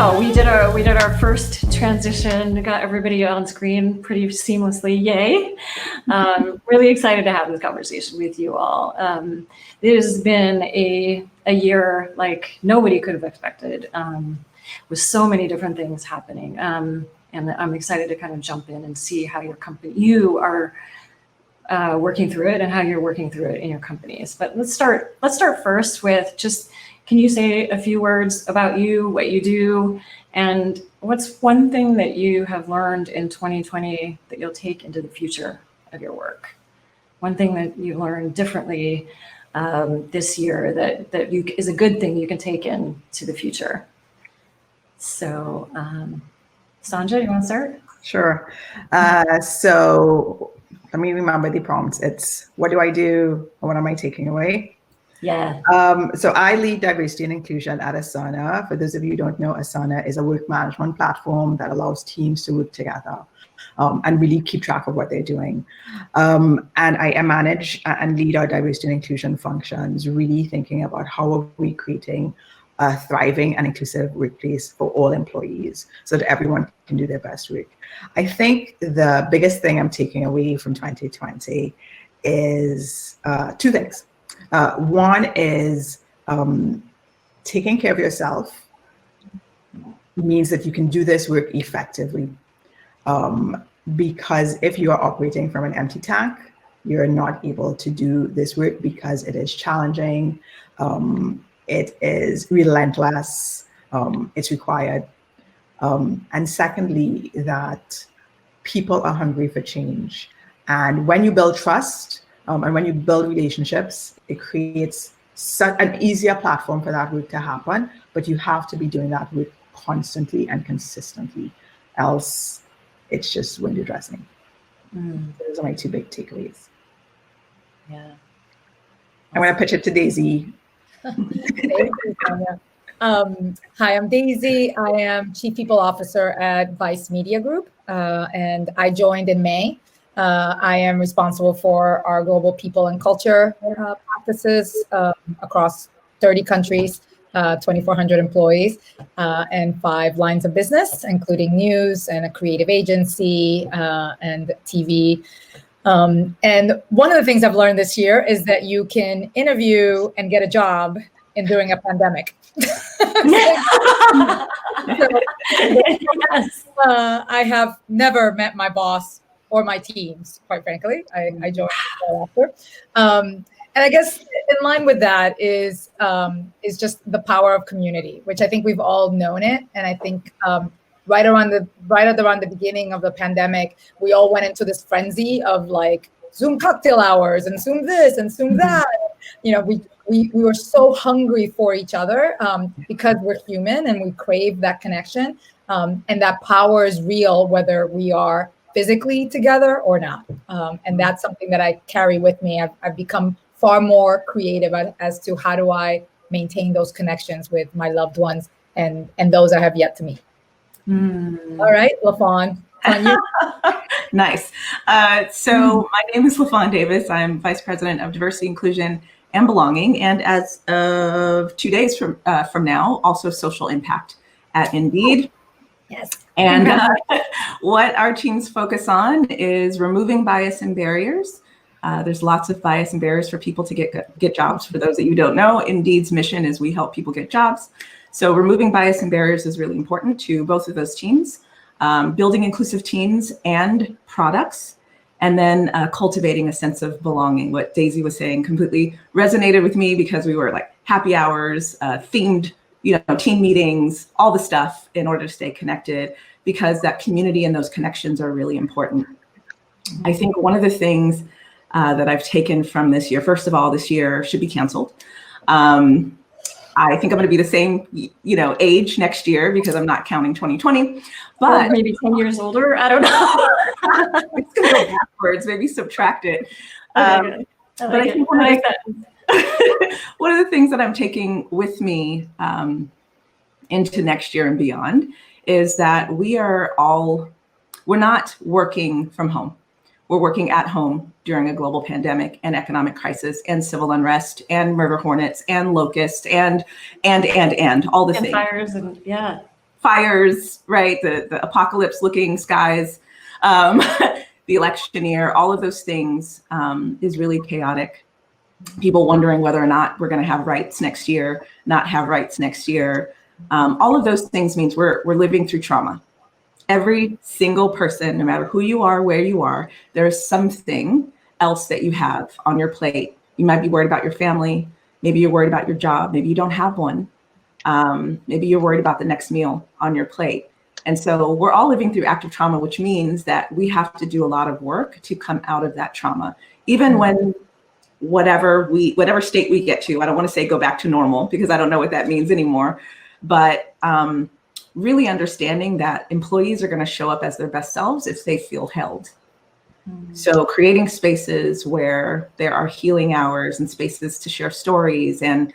Wow, we did our first transition, got everybody on screen pretty seamlessly. Yay! Really excited to have this conversation with you all. It has been a year like nobody could have expected, with so many different things happening. And I'm excited to kind of jump in and see how you are working through it and how you're working through it in your companies. But let's start first with just, can you say a few words about you, what you do, and what's one thing that you have learned in 2020 that you'll take into the future of your work? One thing that you learned differently this year that is a good thing you can take into the future. So, Sonja, you want to start? Sure. So let me remember the prompts. It's what do I do? Or what am I taking away? Yeah. So I lead diversity and inclusion at Asana. For those of you who don't know, Asana is a work management platform that allows teams to work together and really keep track of what they're doing. And I manage and lead our diversity and inclusion functions, really thinking about how are we creating a thriving and inclusive workplace for all employees so that everyone can do their best work. I think the biggest thing I'm taking away from 2020 is two things. One is taking care of yourself means that you can do this work effectively. Because if you are operating from an empty tank, you're not able to do this work because it is challenging. It is relentless, it's required. And secondly, that people are hungry for change. And when you build trust and when you build relationships, it creates such an easier platform for that work to happen, but you have to be doing that work constantly and consistently, else it's just window dressing. Those are my two big takeaways. Yeah. I'm going to pitch it to Daisy. Thank you, Sonja. Hi, I'm Daisy. I am Chief People Officer at Vice Media Group, and I joined in May. I am responsible for our global people and culture practices across 30 countries, 2,400 employees, and 5 lines of business, including news and a creative agency and TV. And one of the things I've learned this year is that you can interview and get a job during a pandemic. I have never met my boss or my teams, quite frankly. I joined after. And I guess in line with that is just the power of community, which I think we've all known it. And I think right around the beginning of the pandemic, we all went into this frenzy of like Zoom cocktail hours and Zoom this and Zoom that. You know, we were so hungry for each other because we're human and we crave that connection. And that power is real, whether we are physically together or not. And that's something that I carry with me. I've become far more creative as to how do I maintain those connections with my loved ones and those I have yet to meet. All right, LaFawn, on you. Nice. So my name is LaFawn Davis. I'm Vice President of Diversity, Inclusion, and Belonging, and as of 2 days from now, also social impact at Indeed. Yes. And what our teams focus on is removing bias and barriers. There's lots of bias and barriers for people to get jobs. For those of you who don't know, Indeed's mission is we help people get jobs. So removing bias and barriers is really important to both of those teams. Building inclusive teams and products, and then cultivating a sense of belonging. What Daisy was saying completely resonated with me because we were like happy hours, themed, team meetings, all the stuff in order to stay connected, because that community and those connections are really important. I think one of the things that I've taken from this year, first of all, this year should be canceled. I think I'm going to be the same, age next year because I'm not counting 2020, but or maybe 10 years older. I don't know. It's going to go backwards, maybe subtract it. Okay, I think one of the things that I'm taking with me into next year and beyond is that we're not working from home. We're working at home during a global pandemic and economic crisis and civil unrest and murder hornets and locusts and all the things. Fires and fires, right? The apocalypse looking skies, the election year, all of those things is really chaotic. People wondering whether or not we're going to have rights next year, not have rights next year. All of those things means we're living through trauma. Every single person, no matter who you are, where you are, there's something else that you have on your plate. You might be worried about your family. Maybe you're worried about your job. Maybe you don't have one. Maybe you're worried about the next meal on your plate. And so we're all living through active trauma, which means that we have to do a lot of work to come out of that trauma, even when whatever state we get to. I don't want to say go back to normal because I don't know what that means anymore, but really understanding that employees are going to show up as their best selves if they feel held. So creating spaces where there are healing hours and spaces to share stories and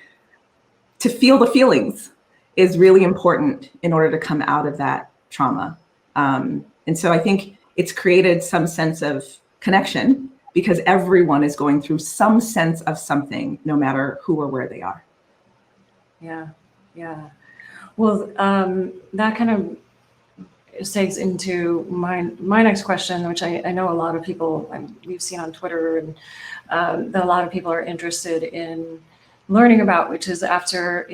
to feel the feelings is really important in order to come out of that trauma. And so I think it's created some sense of connection because everyone is going through some sense of something, no matter who or where they are. Yeah. Well, that kind of segues into my next question, which I know a lot of people we've seen on Twitter, and that a lot of people are interested in learning about, which is after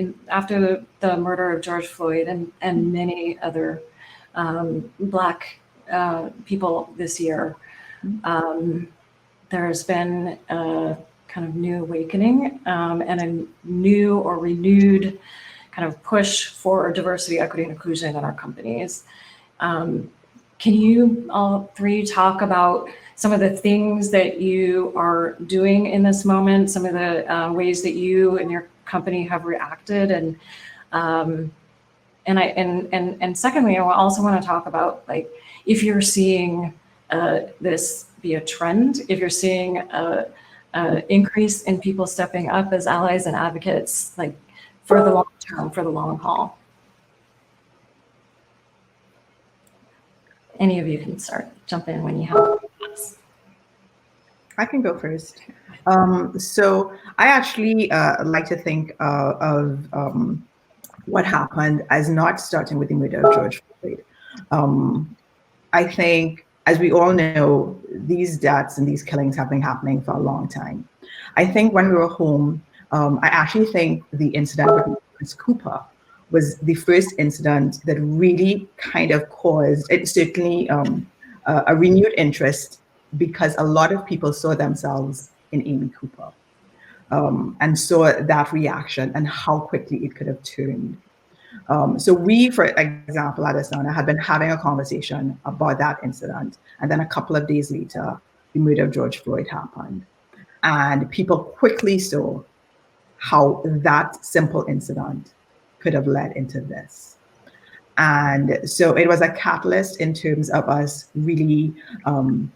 the murder of George Floyd and many other Black people this year, there's been a kind of new awakening and a new or renewed kind of push for diversity, equity, and inclusion in our companies. Can you all three talk about some of the things that you are doing in this moment, some of the ways that you and your company have reacted, and secondly, I also want to talk about, like, if you're seeing this be a trend, if you're seeing an increase in people stepping up as allies and advocates, like for the long term, for the long haul. Any of you can jump in when you have thoughts. I can go first. So I actually like to think of what happened as not starting with the murder of George Floyd. I think, as we all know, these deaths and these killings have been happening for a long time. I think when we were home, I actually think the incident with Prince Cooper was the first incident that really kind of caused, it certainly a renewed interest, because a lot of people saw themselves in Amy Cooper and saw that reaction and how quickly it could have turned. So we, for example, at Asana, had been having a conversation about that incident. And then a couple of days later, the murder of George Floyd happened. And people quickly saw how that simple incident could have led into this. And so it was a catalyst in terms of us really, in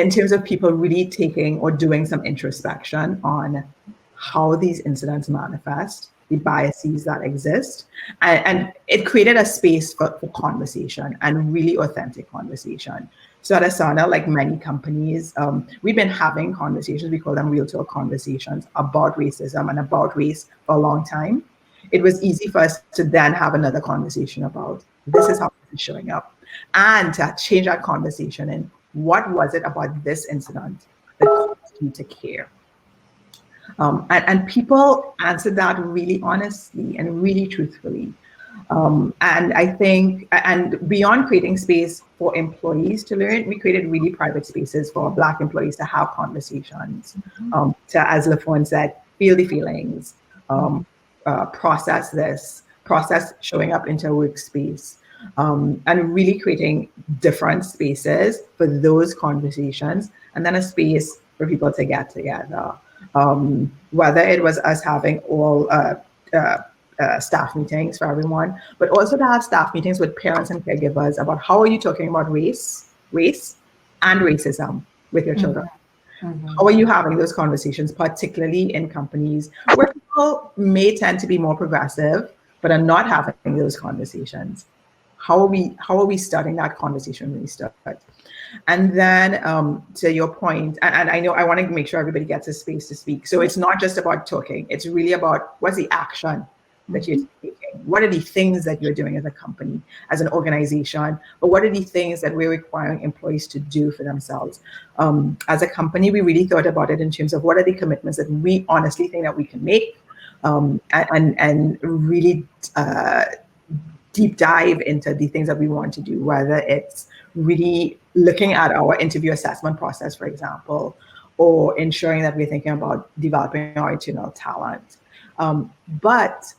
terms of people really taking or doing some introspection on how these incidents manifest, the biases that exist. And it created a space for conversation and really authentic conversation. So at Asana, like many companies, we've been having conversations, we call them real talk conversations, about racism and about race for a long time. It was easy for us to then have another conversation about this is how it's showing up, and to change that conversation in what was it about this incident that caused you to care. And people answered that really honestly and really truthfully. And I think, and beyond creating space for employees to learn, we created really private spaces for Black employees to have conversations, to, as LaFawn said, feel the feelings, process showing up into a workspace, and really creating different spaces for those conversations, and then a space for people to get together. Whether it was us having all staff meetings for everyone, but also to have staff meetings with parents and caregivers about how are you talking about race and racism with your children. How are you having those conversations, particularly in companies where people may tend to be more progressive, but are not having those conversations? How are we starting that conversation when we start? And then to your point, and I know I want to make sure everybody gets a space to speak. So it's not just about talking. It's really about what's the action that you're taking? What are the things that you're doing as a company, as an organization, or what are the things that we're requiring employees to do for themselves? As a company, we really thought about it in terms of what are the commitments that we honestly think that we can make, and really deep dive into the things that we want to do, whether it's really looking at our interview assessment process, for example, or ensuring that we're thinking about developing our internal talent. But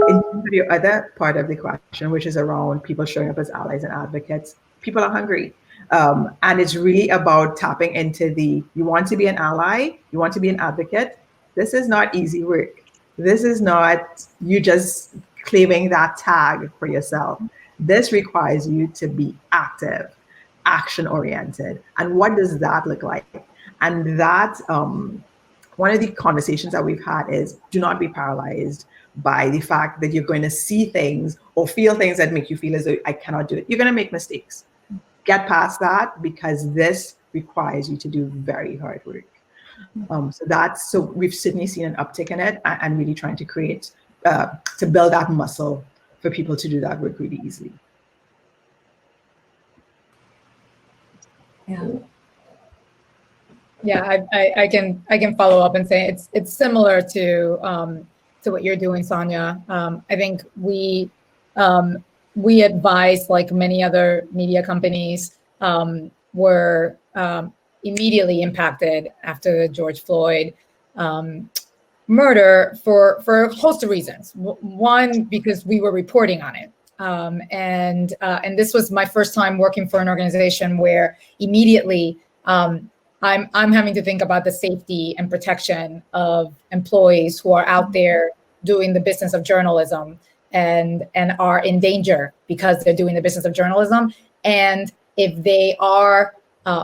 in your other part of the question, which is around people showing up as allies and advocates, people are hungry. And it's really about tapping into you want to be an ally, you want to be an advocate. This is not easy work. This is not you just claiming that tag for yourself. This requires you to be active, action-oriented. And what does that look like? And that, one of the conversations that we've had is, do not be paralyzed by the fact that you're going to see things or feel things that make you feel as though I cannot do it. You're going to make mistakes. Get past that, because this requires you to do very hard work. So we've certainly seen an uptick in it, and really trying to create, to build that muscle for people to do that work really easily. Yeah, I can follow up and say it's similar to what you're doing, Sonja. I think we advise, like many other media companies, were immediately impacted after the George Floyd murder for a host of reasons. One, because we were reporting on it. And this was my first time working for an organization where immediately I'm having to think about the safety and protection of employees who are out there doing the business of journalism and are in danger because they're doing the business of journalism. And if they are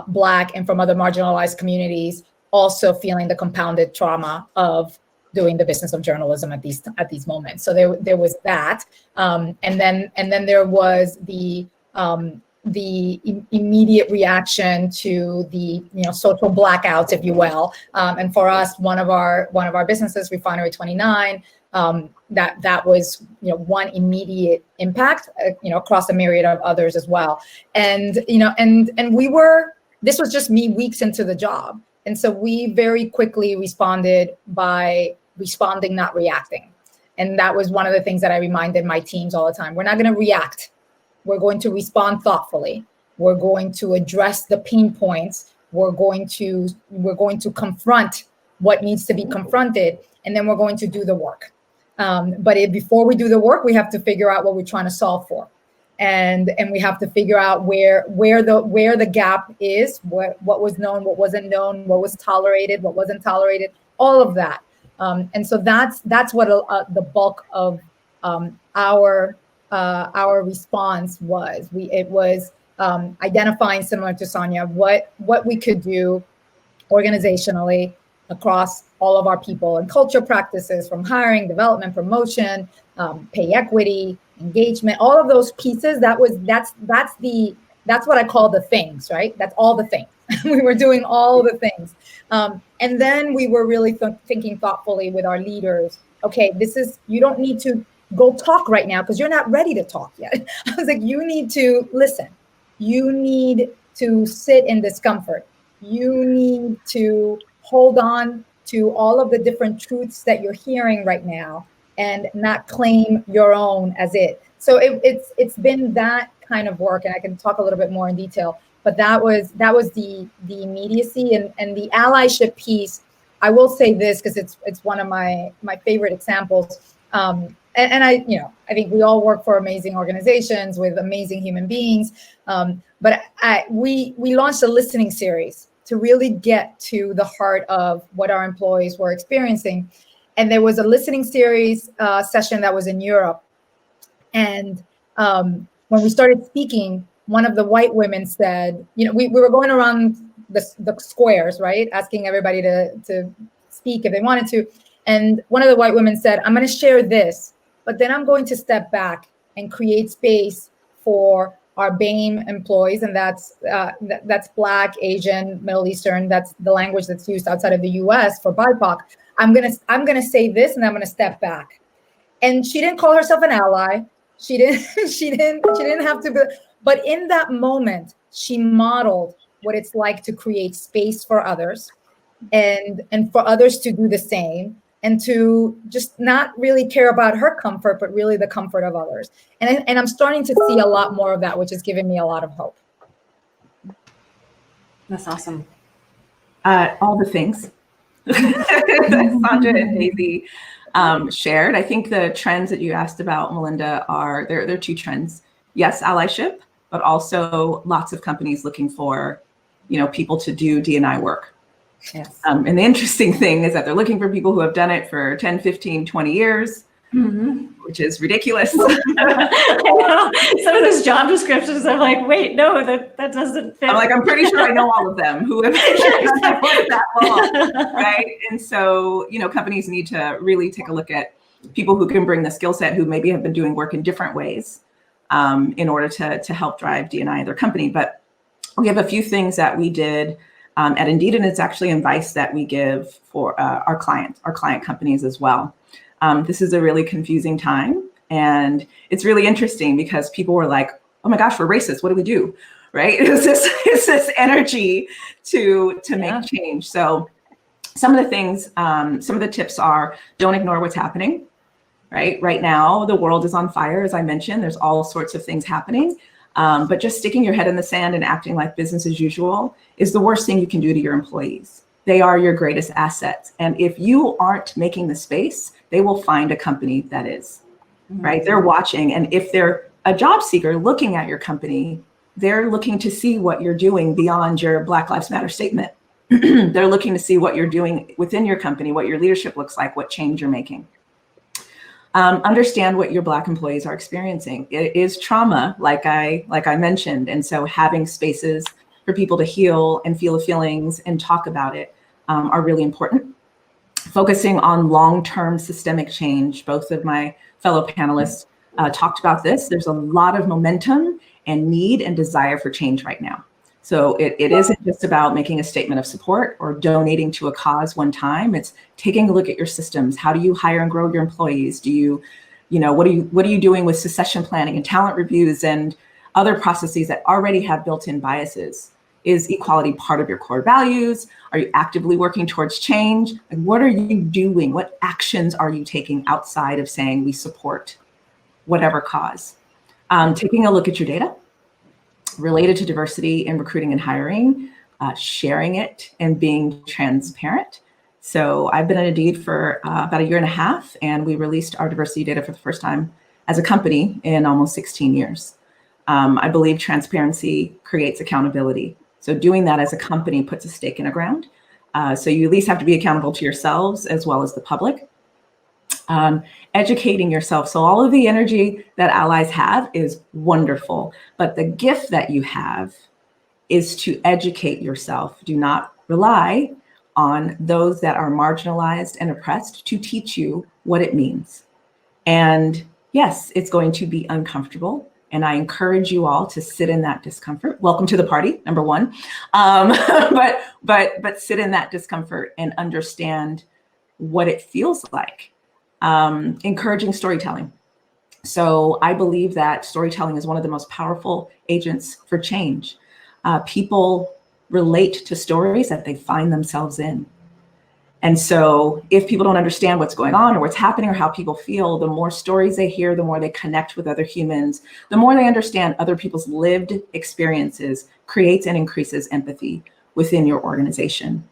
Black and from other marginalized communities, also feeling the compounded trauma of doing the business of journalism at these moments. So there was that, and then there was the immediate reaction to the social blackouts, if you will. And for us, one of our businesses, Refinery 29, that was one immediate impact, across a myriad of others as well. And this was just me weeks into the job. And so we very quickly responded by responding, not reacting. And that was one of the things that I reminded my teams all the time. We're not going to react. We're going to respond thoughtfully. We're going to address the pain points. We're going to confront what needs to be confronted, and then we're going to do the work. But before we do the work, we have to figure out what we're trying to solve for. And we have to figure out where the gap is, what was known, what wasn't known, what was tolerated, what wasn't tolerated, all of that. And so that's what the bulk of our response was. It was identifying, similar to Sonja, what we could do organizationally across all of our people and culture practices, from hiring, development, promotion, pay equity, engagement, all of those pieces. That's what I call the things, right? That's all the things. We were doing all the things. And then we were really thinking thoughtfully with our leaders. Okay, you don't need to go talk right now because you're not ready to talk yet. I was like, you need to listen. You need to sit in discomfort. You need to hold on to all of the different truths that you're hearing right now and not claim your own as it. So it's been that kind of work, and I can talk a little bit more in detail. But that was the immediacy and the allyship piece. I will say this because it's one of my favorite examples. And I think we all work for amazing organizations with amazing human beings. But we launched a listening series to really get to the heart of what our employees were experiencing. And there was a listening series session that was in Europe. And when we started speaking, one of the white women said, we were going around the squares, right? Asking everybody to speak if they wanted to. And one of the white women said, I'm going to share this, but then I'm going to step back and create space for our BAME employees. And that's Black, Asian, Middle Eastern. That's the language that's used outside of the US for BIPOC. I'm going to say this, and I'm going to step back. And she didn't call herself an ally. She didn't have to be, but in that moment, she modeled what it's like to create space for others and for others to do the same, and to just not really care about her comfort, but really the comfort of others. And I'm starting to see a lot more of that, which is giving me a lot of hope. That's awesome. All the things that Sonja and Daisy shared. I think the trends that you asked about, Melinda, are there are two trends. Yes, allyship, but also lots of companies looking for, people to do D&I work. Yes. And the interesting thing is that they're looking for people who have done it for 10, 15, 20 years, which is ridiculous. I know. Some of those job descriptions, I'm like, wait, no, that doesn't fit. I'm like, I'm pretty sure I know all of them who have been that long, right? And so, companies need to really take a look at people who can bring the skill set, who maybe have been doing work in different ways, in order to help drive D&I in their company. But we have a few things that we did at Indeed, and it's actually advice that we give for our client companies as well. This is a really confusing time, and it's really interesting because people were like, "Oh my gosh, we're racist. What do we do?" Right? It's this energy to make change. So some of the things, some of the tips are: don't ignore what's happening. Right now, the world is on fire, as I mentioned. There's all sorts of things happening. But just sticking your head in the sand and acting like business as usual is the worst thing you can do to your employees. They are your greatest assets. And if you aren't making the space, they will find a company that is, right? They're watching. And if they're a job seeker looking at your company, they're looking to see what you're doing beyond your Black Lives Matter statement. They're looking to see what you're doing within your company, what your leadership looks like, what change you're making. Understand what your Black employees are experiencing. It is trauma, like I mentioned. And so having spaces for people to heal and feel the feelings and talk about it are really important. Focusing on long-term systemic change. Both of my fellow panelists talked about this. There's a lot of momentum and need and desire for change right now. So it isn't just about making a statement of support or donating to a cause one time. It's taking a look at your systems. How do you hire and grow your employees? Do you, what are you doing with succession planning and talent reviews and other processes that already have built-in biases? Is equality part of your core values? Are you actively working towards change? And what are you doing? What actions are you taking outside of saying we support whatever cause? Taking a look at your data related to diversity in recruiting and hiring, sharing it and being transparent. So I've been at Indeed for about 1.5 years, and we released our diversity data for the first time as a company in almost 16 years. I believe transparency creates accountability. So doing that as a company puts a stake in the ground. So you at least have to be accountable to yourselves as well as the public. Educating yourself. So all of the energy that allies have is wonderful, but the gift that you have is to educate yourself. Do not rely on those that are marginalized and oppressed to teach you what it means. And yes, it's going to be uncomfortable. And I encourage you all to sit in that discomfort. Welcome to the party, number one. But sit in that discomfort and understand what it feels like. Encouraging storytelling. So I believe that storytelling is one of the most powerful agents for change. People relate to stories that they find themselves in. And so if people don't understand what's going on or what's happening or how people feel, the more stories they hear, the more they connect with other humans, the more they understand other people's lived experiences, creates and increases empathy within your organization.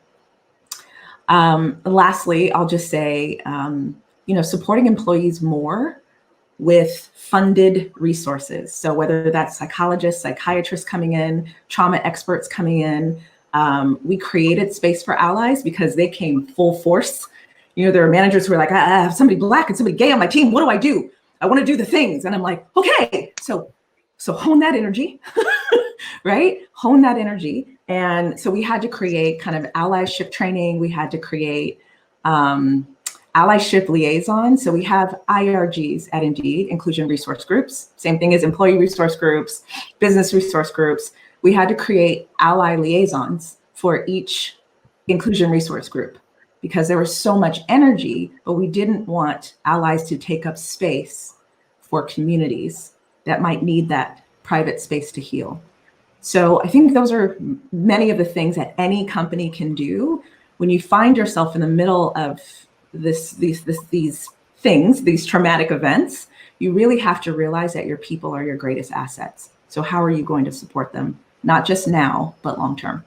Lastly, I'll just say, supporting employees more with funded resources. So whether that's psychologists, psychiatrists coming in, trauma experts coming in, we created space for allies because they came full force. There are managers who are like, I have somebody Black and somebody gay on my team. What do I do? I want to do the things. And I'm like, okay, so hone that energy, right? Hone that energy. And so we had to create kind of allyship training. We had to create allyship liaisons. So we have IRGs at Indeed, inclusion resource groups, same thing as employee resource groups, business resource groups. We had to create ally liaisons for each inclusion resource group. because there was so much energy, but we didn't want allies to take up space for communities that might need that private space to heal. So I think those are many of the things that any company can do when you find yourself in the middle of these traumatic events. You really have to realize that your people are your greatest assets. So how are you going to support them? Not just now, but long term.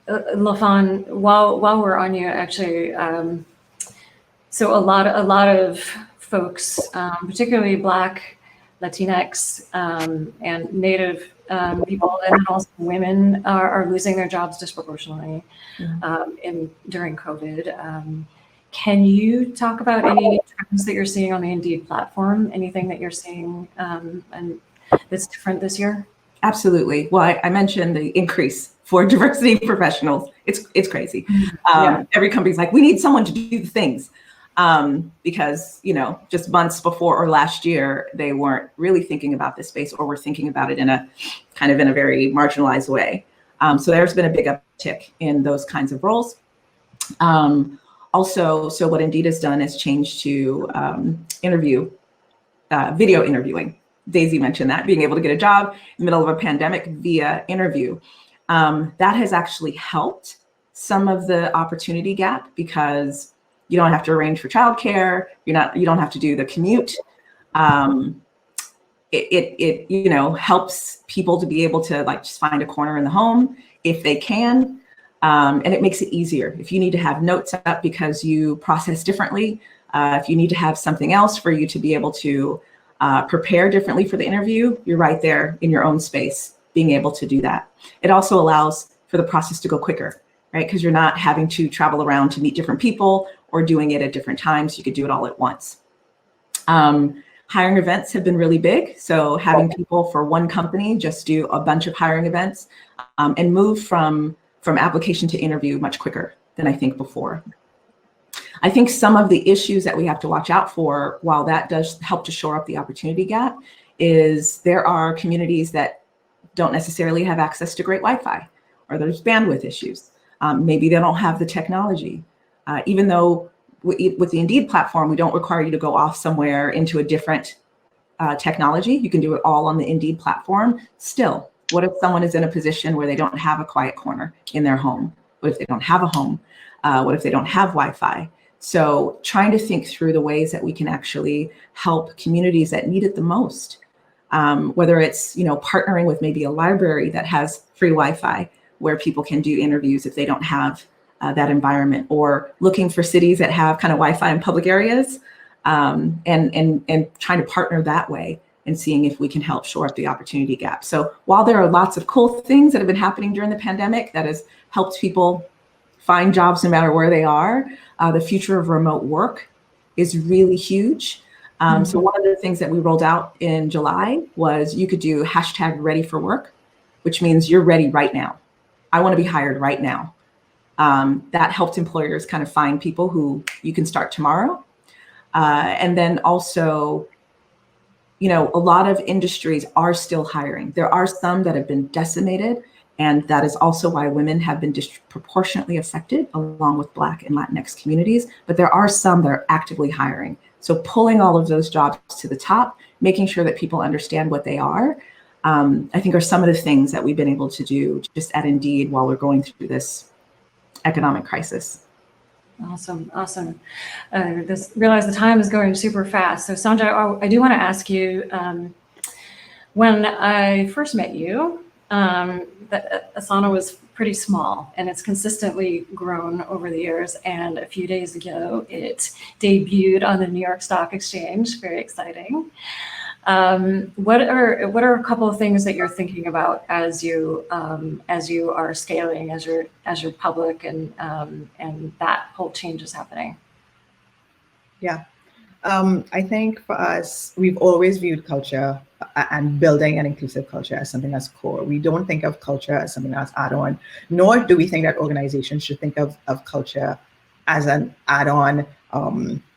LaFawn, while we're on you, actually, so a lot of folks, particularly Black, Latinx, and Native people, and then also women are losing their jobs disproportionately during COVID. Can you talk about any trends that you're seeing on the Indeed platform? Anything that you're seeing and that's different this year? Absolutely. Well, I mentioned the increase for diversity professionals. It's crazy. Every company's like, we need someone to do the things. Because, just months before or last year, they weren't really thinking about this space, or were thinking about it in a very marginalized way. So there's been a big uptick in those kinds of roles. Also, so what Indeed has done is changed to video interviewing. Daisy mentioned that, being able to get a job in the middle of a pandemic via interview. That has actually helped some of the opportunity gap, because you don't have to arrange for childcare. You don't have to do the commute. It helps people to be able to just find a corner in the home if they can. And it makes it easier. If you need to have notes up because you process differently, if you need to have something else for you to be able to prepare differently for the interview, you're right there in your own space, being able to do that. It also allows for the process to go quicker, right? Because you're not having to travel around to meet different people or doing it at different times. You could do it all at once. Hiring events have been really big. So having people for one company just do a bunch of hiring events and move from application to interview much quicker than I think before. I think some of the issues that we have to watch out for, while that does help to shore up the opportunity gap, is there are communities that don't necessarily have access to great Wi-Fi, or there's bandwidth issues. Maybe they don't have the technology. Even though with the Indeed platform, we don't require you to go off somewhere into a different technology. You can do it all on the Indeed platform. Still, what if someone is in a position where they don't have a quiet corner in their home? What if they don't have a home? What if they don't have Wi-Fi? So trying to think through the ways that we can actually help communities that need it the most, whether it's partnering with maybe a library that has free Wi-Fi where people can do interviews if they don't have that environment, or looking for cities that have kind of Wi-Fi in public areas, and trying to partner that way and seeing if we can help shore up the opportunity gap. So while there are lots of cool things that have been happening during the pandemic that has helped people find jobs no matter where they are, the future of remote work is really huge. So one of the things that we rolled out in July was you could do #ready4work, which means you're ready right now. I want to be hired right now. That helped employers kind of find people who you can start tomorrow. And then also, a lot of industries are still hiring. There are some that have been decimated, and that is also why women have been disproportionately affected, along with Black and Latinx communities. But there are some that are actively hiring. So pulling all of those jobs to the top, making sure that people understand what they are, I think are some of the things that we've been able to do just at Indeed while we're going through this economic crisis. Awesome. Just realize the time is going super fast. So Sonja, I do want to ask you, when I first met you, Asana was pretty small, and it's consistently grown over the years. And a few days ago, it debuted on the New York Stock Exchange. Very exciting. What are a couple of things that you're thinking about as you are scaling, as you're public, and that whole change is happening? Yeah. I think for us, we've always viewed culture and building an inclusive culture as something that's core. We don't think of culture as something that's add-on, nor do we think that organizations should think of culture as an add-on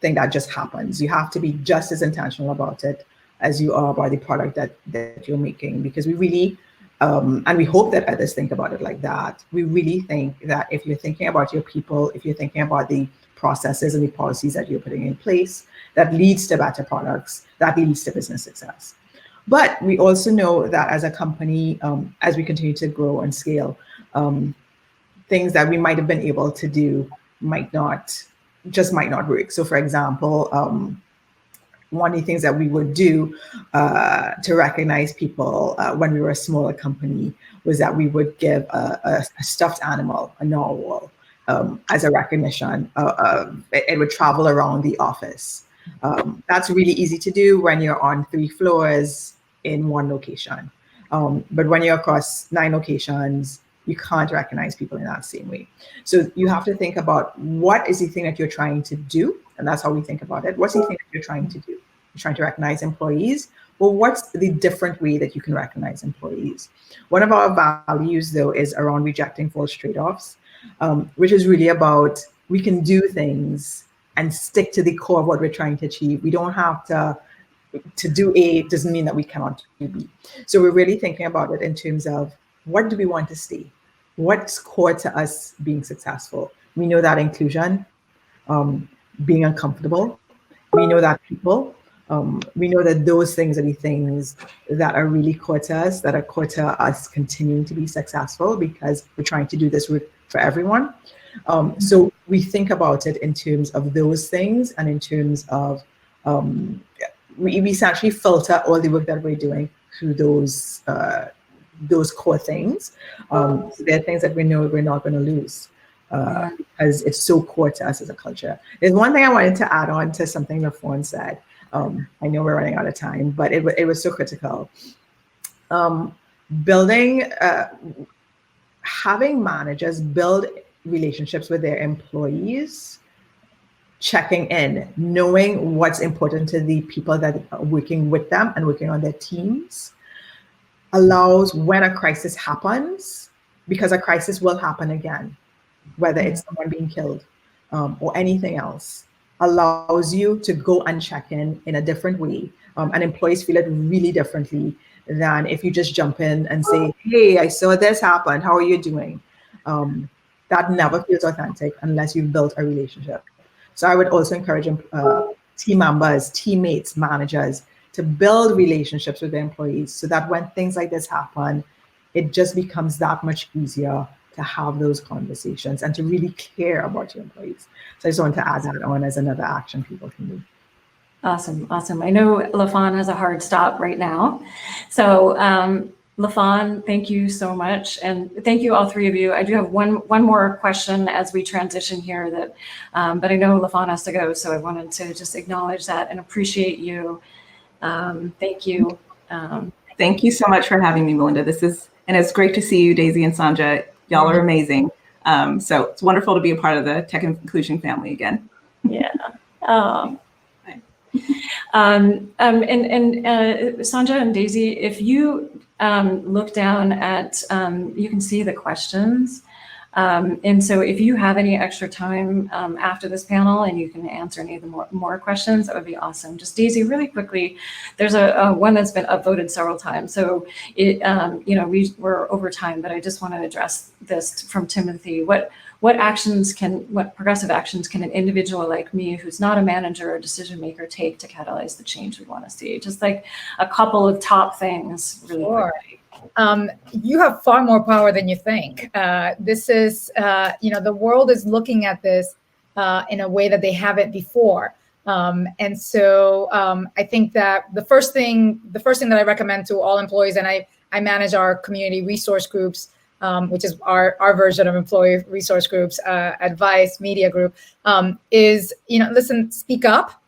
thing that just happens. You have to be just as intentional about it as you are about the product that you're making, because we really And we hope that others think about it like that. We really think that if you're thinking about your people, if you're thinking about the processes and the policies that you're putting in place, that leads to better products, that leads to business success. But we also know that as a company, as we continue to grow and scale, things that we might have been able to do might not work. So for example, one of the things that we would do to recognize people when we were a smaller company was that we would give a stuffed animal, a narwhal, as a recognition. It would travel around the office. That's really easy to do when you're on 3 floors in one location. But when you're across 9 locations, you can't recognize people in that same way. So you have to think about what is the thing that you're trying to do. And that's how we think about it. What's the thing that you're trying to do? You're trying to recognize employees. Well, what's the different way that you can recognize employees? One of our values, though, is around rejecting false trade-offs, which is really about we can do things and stick to the core of what we're trying to achieve. We don't have to do A doesn't mean that we cannot do B. So we're really thinking about it in terms of what do we want to stay? What's core to us being successful? We know that inclusion, being uncomfortable. We know that people. We know that those things are the things that are really core to us, that are core to us continuing to be successful because we're trying to do this for everyone. So we think about it in terms of those things and in terms of we essentially filter all the work that we're doing through those core things. So they're things that we know we're not going to lose because it's so core to us as a culture. There's one thing I wanted to add on to something LaFawn said. I know we're running out of time, but it was so critical. Having managers build relationships with their employees, checking in, knowing what's important to the people that are working with them and working on their teams, allows when a crisis happens, because a crisis will happen again, whether it's someone being killed or anything else, allows you to go and check in a different way. And employees feel it really differently than if you just jump in and say, hey, I saw this happen, how are you doing? That never feels authentic unless you've built a relationship. So I would also encourage team members, teammates, managers to build relationships with their employees so that when things like this happen, it just becomes that much easier to have those conversations and to really care about your employees. So I just want to add that on as another action people can do. Awesome. I know LaFawn has a hard stop right now. So LaFawn, thank you so much. And thank you all 3 of you. I do have one more question as we transition here that, but I know LaFawn has to go. So I wanted to just acknowledge that and appreciate you. Thank you. Thank you so much for having me, Melinda. And it's great to see you, Daisy and Sonja. Y'all are amazing. So it's wonderful to be a part of the Tech Inclusion family again. Yeah. Sonja and Daisy, if you look down at, you can see the questions. And so if you have any extra time after this panel and you can answer any of the more questions, that would be awesome. Just Daisy, really quickly, there's a one that's been upvoted several times. So we're over time, but I just want to address this from Timothy. What progressive actions can an individual like me, who's not a manager or decision maker, take to catalyze the change we want to see? Just like a couple of top things, really quickly. You have far more power than you think. This is, the world is looking at this in a way that they haven't before. And so I think that the first thing that I recommend to all employees, and I manage our community resource groups, which is our version of employee resource groups, advice, media group, is, listen, speak up.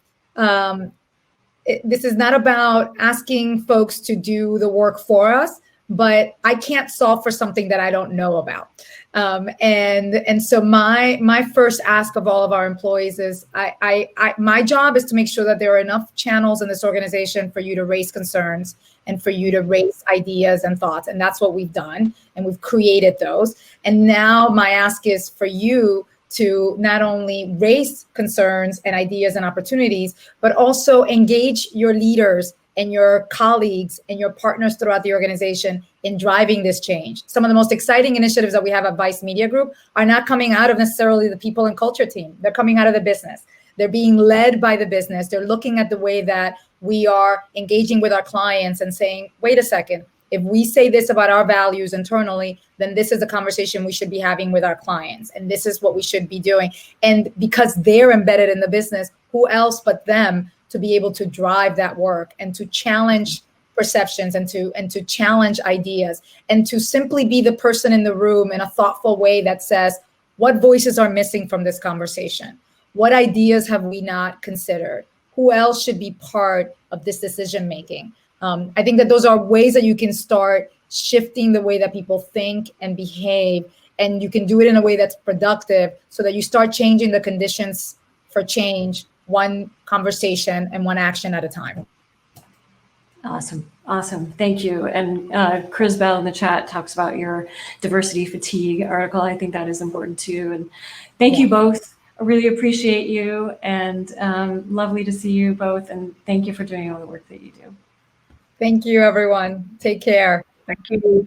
This is not about asking folks to do the work for us, but I can't solve for something that I don't know about. And so my first ask of all of our employees is my job is to make sure that there are enough channels in this organization for you to raise concerns and for you to raise ideas and thoughts. And that's what we've done. And we've created those. And now my ask is for you to not only raise concerns and ideas and opportunities, but also engage your leaders and your colleagues and your partners throughout the organization in driving this change. Some of the most exciting initiatives that we have at Vice Media Group are not coming out of necessarily the people and culture team. They're coming out of the business. They're being led by the business. They're looking at the way that we are engaging with our clients and saying, wait a second, if we say this about our values internally, then this is the conversation we should be having with our clients. And this is what we should be doing. And because they're embedded in the business, who else but them to be able to drive that work and to challenge perceptions and to challenge ideas and to simply be the person in the room in a thoughtful way that says, what voices are missing from this conversation? What ideas have we not considered? Who else should be part of this decision making? I think that those are ways that you can start shifting the way that people think and behave, and you can do it in a way that's productive so that you start changing the conditions for change, one conversation and one action at a time. Awesome. Awesome. Thank you. And Chris Bell in the chat talks about your diversity fatigue article. I think that is important too. And thank you both. I really appreciate you, and lovely to see you both. And thank you for doing all the work that you do. Thank you, everyone. Take care. Thank you.